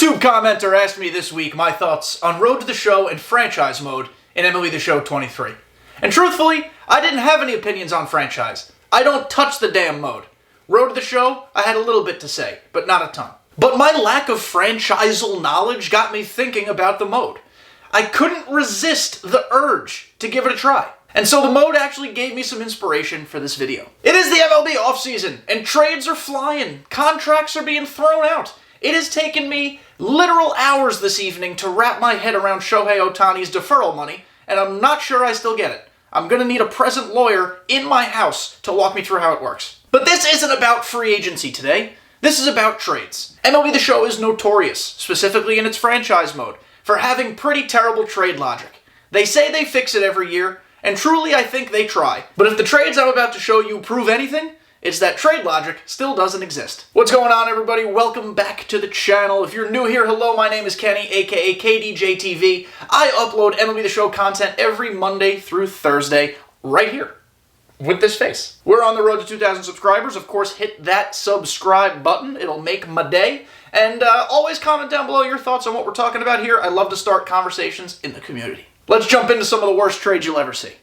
YouTube commenter asked me this week my thoughts on Road to the Show and franchise mode in MLB The Show 23. And truthfully, I didn't have any opinions on franchise. I don't touch the damn mode. Road to the Show, I had a little bit to say, but not a ton. But my lack of franchisal knowledge got me thinking about the mode. I couldn't resist the urge to give it a try. And so the mode actually gave me some inspiration for this video. It is the MLB offseason, and trades are flying. Contracts are being thrown out. It has taken me literal hours this evening to wrap my head around Shohei Ohtani's deferral money, and I'm not sure I still get it. I'm gonna need a present lawyer in my house to walk me through how it works. But this isn't about free agency today. This is about trades. MLB The Show is notorious, specifically in its franchise mode, for having pretty terrible trade logic. They say they fix it every year, and truly I think they try. But if the trades I'm about to show you prove anything, it's that trade logic still doesn't exist. What's going on, everybody? Welcome back to the channel. If you're new here, hello, my name is Kenny, aka kdjTV. I upload MLB The Show content every Monday through Thursday, right here, with this face. We're on the road to 2,000 subscribers. Of course, hit that subscribe button. It'll make my day. And always comment down below your thoughts on what we're talking about here. I love to start conversations in the community. Let's jump into some of the worst trades you'll ever see.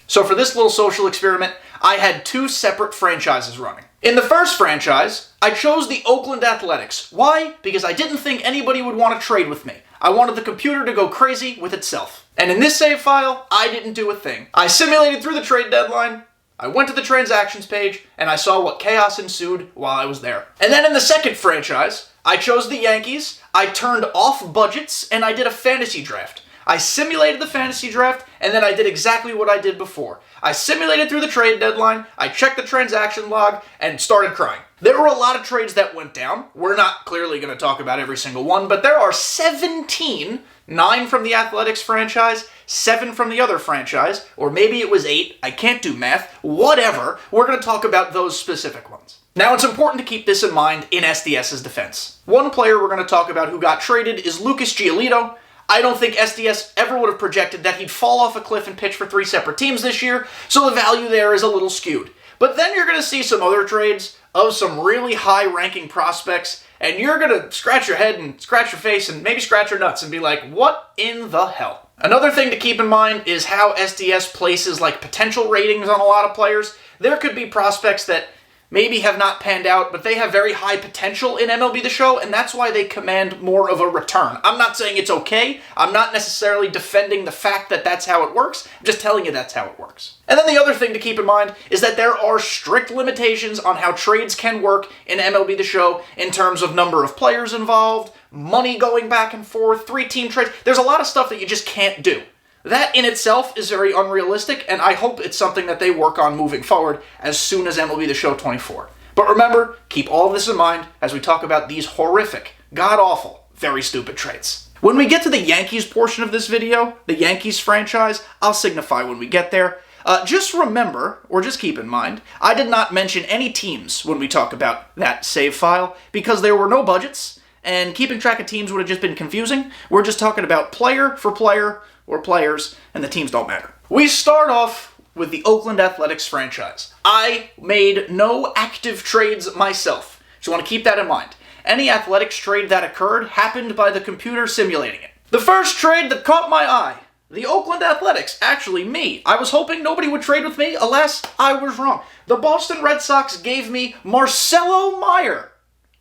So for this little social experiment, I had two separate franchises running. In the first franchise, I chose the Oakland Athletics. Why? Because I didn't think anybody would want to trade with me. I wanted the computer to go crazy with itself. And in this save file, I didn't do a thing. I simulated through the trade deadline, I went to the transactions page, and I saw what chaos ensued while I was there. And then in the second franchise, I chose the Yankees, I turned off budgets, and I did a fantasy draft. I simulated the fantasy draft, and then I did exactly what I did before. I simulated through the trade deadline, I checked the transaction log, and started crying. There were a lot of trades that went down. We're not clearly going to talk about every single one, but there are 17, 9 from the Athletics franchise, 7 from the other franchise, or maybe it was 8, I can't do math, whatever. We're going to talk about those specific ones. Now, it's important to keep this in mind in SDS's defense. One player we're going to talk about who got traded is Lucas Giolito. I don't think SDS ever would have projected that he'd fall off a cliff and pitch for 3 separate teams this year, so the value there is a little skewed. But then you're going to see some other trades of some really high-ranking prospects, and you're going to scratch your head and scratch your face and maybe scratch your nuts and be like, what in the hell? Another thing to keep in mind is how SDS places like potential ratings on a lot of players. There could be prospects that maybe have not panned out, but they have very high potential in MLB The Show, and that's why they command more of a return. I'm not saying it's okay. I'm not necessarily defending the fact that that's how it works. I'm just telling you that's how it works. And then the other thing to keep in mind is that there are strict limitations on how trades can work in MLB The Show in terms of number of players involved, money going back and forth, 3-team trades. There's a lot of stuff that you just can't do. That in itself is very unrealistic, and I hope it's something that they work on moving forward as soon as MLB The Show 24. But remember, keep all of this in mind as we talk about these horrific, god-awful, very stupid trades. When we get to the Yankees portion of this video, the Yankees franchise, I'll signify when we get there. Just remember, or just keep in mind, I did not mention any teams when we talk about that save file because there were no budgets, and keeping track of teams would have just been confusing. We're just talking about player for player, or players, and the teams don't matter. We start off with the Oakland Athletics franchise. I made no active trades myself, so I want to keep that in mind. Any Athletics trade that occurred happened by the computer simulating it. The first trade that caught my eye, the Oakland Athletics, actually me. I was hoping nobody would trade with me. Alas, I was wrong. The Boston Red Sox gave me Marcelo Meyer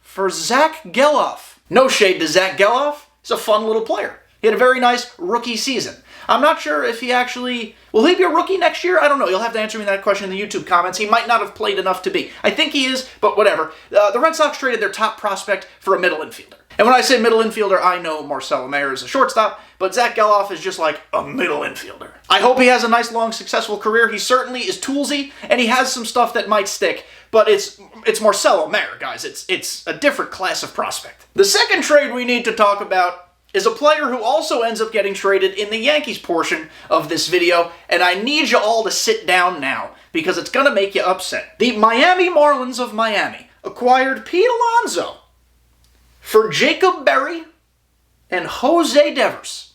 for Zach Geloff. No shade to Zach Geloff. He's a fun little player. He had a very nice rookie season. I'm not sure if he actually... Will he be a rookie next year? I don't know. You'll have to answer me that question in the YouTube comments. He might not have played enough to be. I think he is, but whatever. The Red Sox traded their top prospect for a middle infielder. And when I say middle infielder, I know Marcelo Meyer is a shortstop, but Zach Geloff is just like a middle infielder. I hope he has a nice, long, successful career. He certainly is toolsy, and he has some stuff that might stick, but it's Marcelo Meyer, guys. It's a different class of prospect. The second trade we need to talk about is a player who also ends up getting traded in the Yankees portion of this video, and I need you all to sit down now, because it's going to make you upset. The Miami Marlins of Miami acquired Pete Alonso for Jacob Berry and Jose Devers.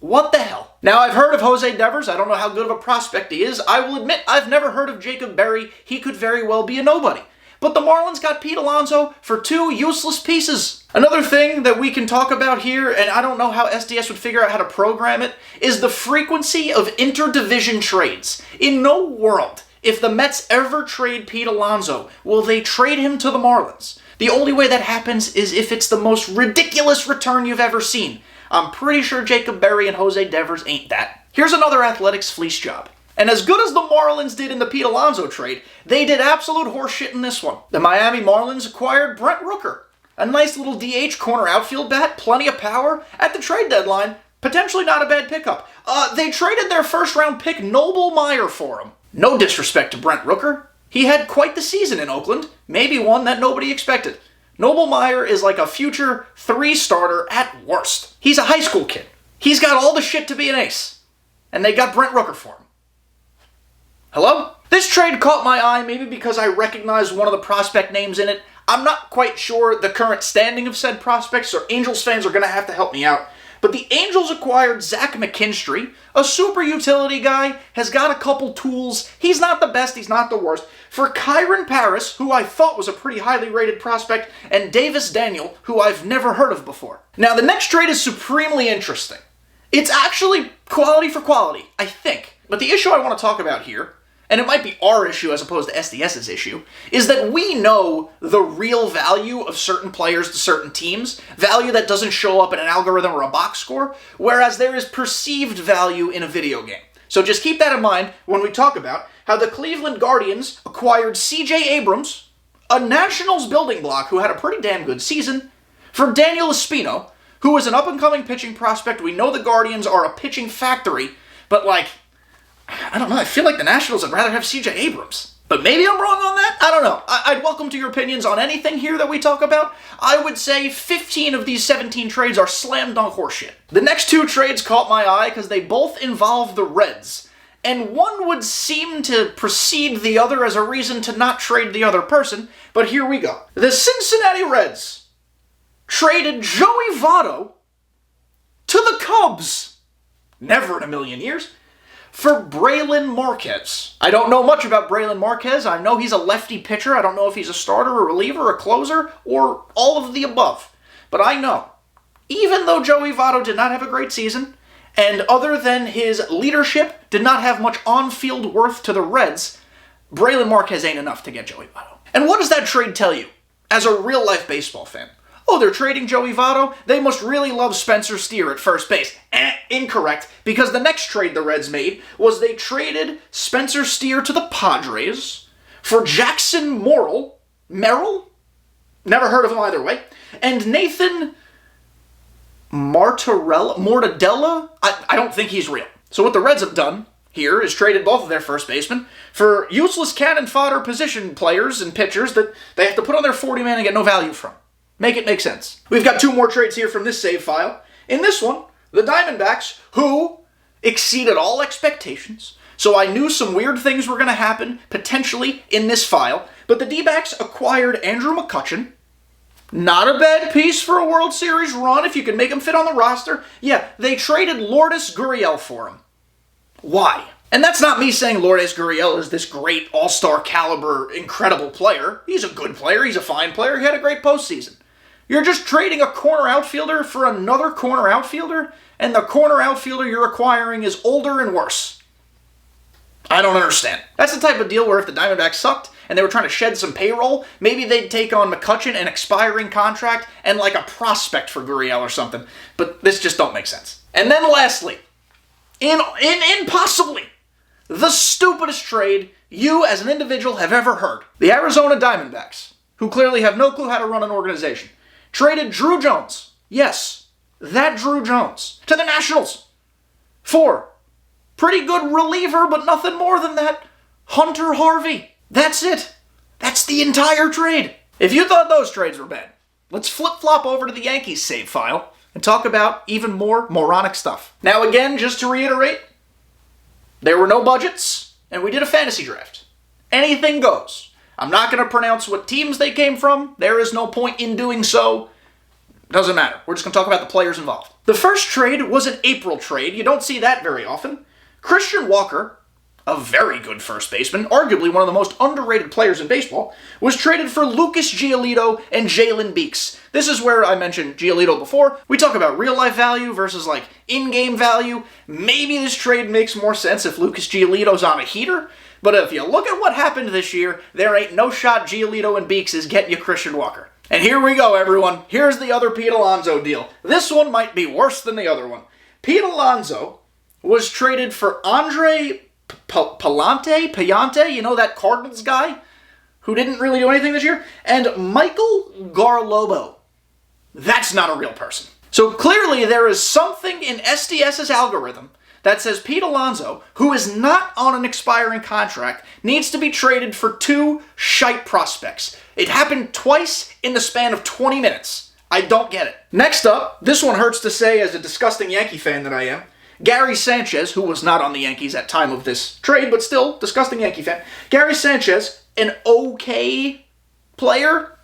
What the hell? Now, I've heard of Jose Devers. I don't know how good of a prospect he is. I will admit I've never heard of Jacob Berry. He could very well be a nobody. but the Marlins got Pete Alonso for 2 useless pieces. Another thing that we can talk about here, and I don't know how SDS would figure out how to program it, is the frequency of interdivision trades. In no world, if the Mets ever trade Pete Alonso, will they trade him to the Marlins? The only way that happens is if it's the most ridiculous return you've ever seen. I'm pretty sure Jacob Berry and Jose Devers ain't that. Here's another Athletics fleece job. And as good as the Marlins did in the Pete Alonso trade, they did absolute horseshit in this one. The Miami Marlins acquired Brent Rooker, a nice little DH corner outfield bat, plenty of power, at the trade deadline, potentially not a bad pickup. They traded their first-round pick Noble Meyer for him. No disrespect to Brent Rooker. He had quite the season in Oakland, maybe one that nobody expected. Noble Meyer is like a future 3-starter at worst. He's a high school kid. He's got all the shit to be an ace. And they got Brent Rooker for him. Hello? This trade caught my eye maybe because I recognized one of the prospect names in it. I'm not quite sure the current standing of said prospects, so Angels fans are going to have to help me out. But the Angels acquired Zach McKinstry, a super utility guy, has got a couple tools. He's not the best, he's not the worst. For Kyron Paris, who I thought was a pretty highly rated prospect, and Davis Daniel, who I've never heard of before. Now, the next trade is supremely interesting. It's actually quality for quality, I think. But the issue I want to talk about here, and it might be our issue as opposed to SDS's issue, is that we know the real value of certain players to certain teams, value that doesn't show up in an algorithm or a box score, whereas there is perceived value in a video game. So just keep that in mind when we talk about how the Cleveland Guardians acquired C.J. Abrams, a Nationals building block who had a pretty damn good season, for Daniel Espino, who is an up-and-coming pitching prospect. We know the Guardians are a pitching factory, but I don't know, I feel like the Nationals would rather have C.J. Abrams. But maybe I'm wrong on that? I don't know. I'd welcome to your opinions on anything here that we talk about. I would say 15 of these 17 trades are slam dunk horseshit. The next 2 trades caught my eye because they both involve the Reds. And one would seem to precede the other as a reason to not trade the other person, but here we go. The Cincinnati Reds traded Joey Votto to the Cubs. Never in a million years. For Braylon Marquez. I don't know much about Braylon Marquez. I know he's a lefty pitcher. I don't know if he's a starter, a reliever, a closer, or all of the above. But I know, even though Joey Votto did not have a great season, and other than his leadership did not have much on-field worth to the Reds, Braylon Marquez ain't enough to get Joey Votto. And what does that trade tell you as a real-life baseball fan? Oh, they're trading Joey Votto? They must really love Spencer Steer at first base. Incorrect, because the next trade the Reds made was they traded Spencer Steer to the Padres for Jackson Merrill? Never heard of him either way. And Nathan Mortadella? I don't think he's real. So what the Reds have done here is traded both of their first basemen for useless cannon fodder position players and pitchers that they have to put on their 40-man and get no value from. Make it make sense. We've got 2 more trades here from this save file. In this one, the Diamondbacks, who exceeded all expectations, so I knew some weird things were going to happen, potentially, in this file, but the D-backs acquired Andrew McCutchen. Not a bad piece for a World Series run if you can make him fit on the roster. Yeah, they traded Lourdes Gurriel for him. Why? And that's not me saying Lourdes Gurriel is this great all-star caliber, incredible player. He's a good player, he's a fine player, he had a great postseason. You're just trading a corner outfielder for another corner outfielder, and the corner outfielder you're acquiring is older and worse. I don't understand. That's the type of deal where if the Diamondbacks sucked and they were trying to shed some payroll, maybe they'd take on McCutchen, an expiring contract, and like a prospect for Gurriel or something. But this just don't make sense. And then lastly, in possibly the stupidest trade you as an individual have ever heard. The Arizona Diamondbacks, who clearly have no clue how to run an organization, traded Drew Jones, yes, that Drew Jones, to the Nationals for pretty good reliever, but nothing more than that, Hunter Harvey. That's it. That's the entire trade. If you thought those trades were bad, let's flip-flop over to the Yankees save file and talk about even more moronic stuff. Now again, just to reiterate, there were no budgets, and we did a fantasy draft. Anything goes. I'm not going to pronounce what teams they came from. There is no point in doing so. Doesn't matter. We're just going to talk about the players involved. The first trade was an April trade. You don't see that very often. Christian Walker, a very good first baseman, arguably one of the most underrated players in baseball, was traded for Lucas Giolito and Jalen Beeks. This is where I mentioned Giolito before. We talk about real-life value versus, like, in-game value. Maybe this trade makes more sense if Lucas Giolito's on a heater, but if you look at what happened this year, there ain't no shot Giolito and Beeks is getting you Christian Walker. And here we go, everyone. Here's the other Pete Alonso deal. This one might be worse than the other one. Pete Alonso was traded for Andre Pallante, you know, that Cardinals guy who didn't really do anything this year, and Michael Garlobo. That's not a real person. So clearly there is something in SDS's algorithm that says Pete Alonso, who is not on an expiring contract, needs to be traded for 2 shite prospects. It happened twice in the span of 20 minutes. I don't get it. Next up, this one hurts to say as a disgusting Yankee fan that I am, Gary Sanchez, who was not on the Yankees at time of this trade, but still, disgusting Yankee fan. Gary Sanchez, an okay player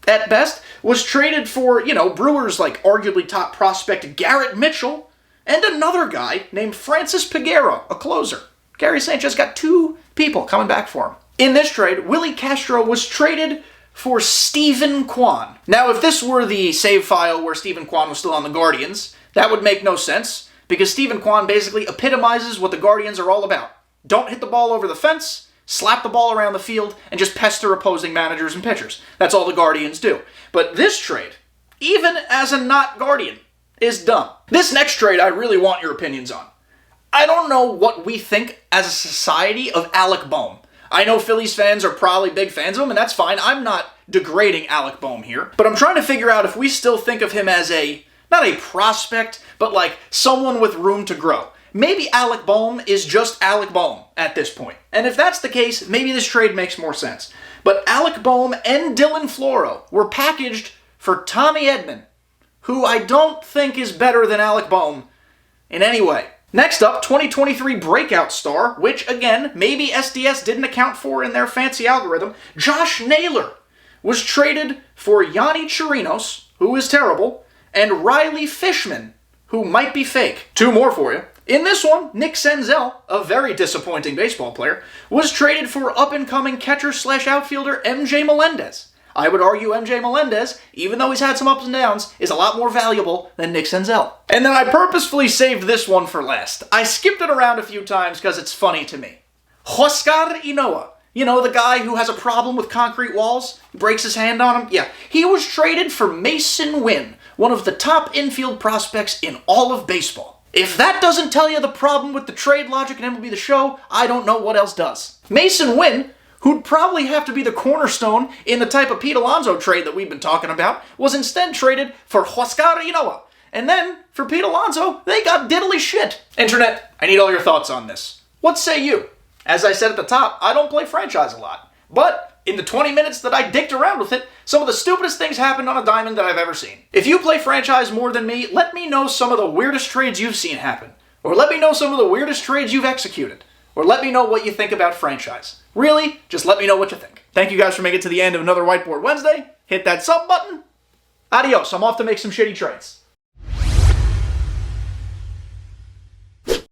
at best, was traded for, you know, Brewers' like arguably top prospect Garrett Mitchell, and another guy named Francis Peguero, a closer. Gary Sanchez got 2 people coming back for him. In this trade, Willie Castro was traded for Stephen Kwan. Now, if this were the save file where Stephen Kwan was still on the Guardians, that would make no sense, because Stephen Kwan basically epitomizes what the Guardians are all about. Don't hit the ball over the fence, slap the ball around the field, and just pester opposing managers and pitchers. That's all the Guardians do. But this trade, even as a not Guardian, is dumb. This next trade I really want your opinions on. I don't know what we think as a society of Alec Bohm. I know Phillies fans are probably big fans of him, and that's fine. I'm not degrading Alec Bohm here. But I'm trying to figure out if we still think of him as not a prospect, but like someone with room to grow. Maybe Alec Bohm is just Alec Bohm at this point. And if that's the case, maybe this trade makes more sense. But Alec Bohm and Dylan Floro were packaged for Tommy Edman, who I don't think is better than Alec Bohm in any way. Next up, 2023 breakout star, which again, maybe SDS didn't account for in their fancy algorithm, Josh Naylor was traded for Yanni Chirinos, who is terrible, and Riley Fishman, who might be fake. 2 more for you. In this one, Nick Senzel, a very disappointing baseball player, was traded for up-and-coming catcher/outfielder MJ Melendez. I would argue MJ Melendez, even though he's had some ups and downs, is a lot more valuable than Nick Senzel. And then I purposefully saved this one for last. I skipped it around a few times because it's funny to me. Oscar Inoa. You know, the guy who has a problem with concrete walls? Breaks his hand on them? Yeah. He was traded for Mason Wynn, one of the top infield prospects in all of baseball. If that doesn't tell you the problem with the trade logic in MLB The Show, I don't know what else does. Mason Wynn, who'd probably have to be the cornerstone in the type of Pete Alonso trade that we've been talking about, was instead traded for Oscar Inoa. And then, for Pete Alonso, they got diddly shit. Internet, I need all your thoughts on this. What say you? As I said at the top, I don't play franchise a lot. But in the 20 minutes that I dicked around with it, some of the stupidest things happened on a diamond that I've ever seen. If you play franchise more than me, let me know some of the weirdest trades you've seen happen. Or let me know some of the weirdest trades you've executed. Or let me know what you think about franchise. Really, just let me know what you think. Thank you guys for making it to the end of another Whiteboard Wednesday. Hit that sub button. Adios, I'm off to make some shitty trades.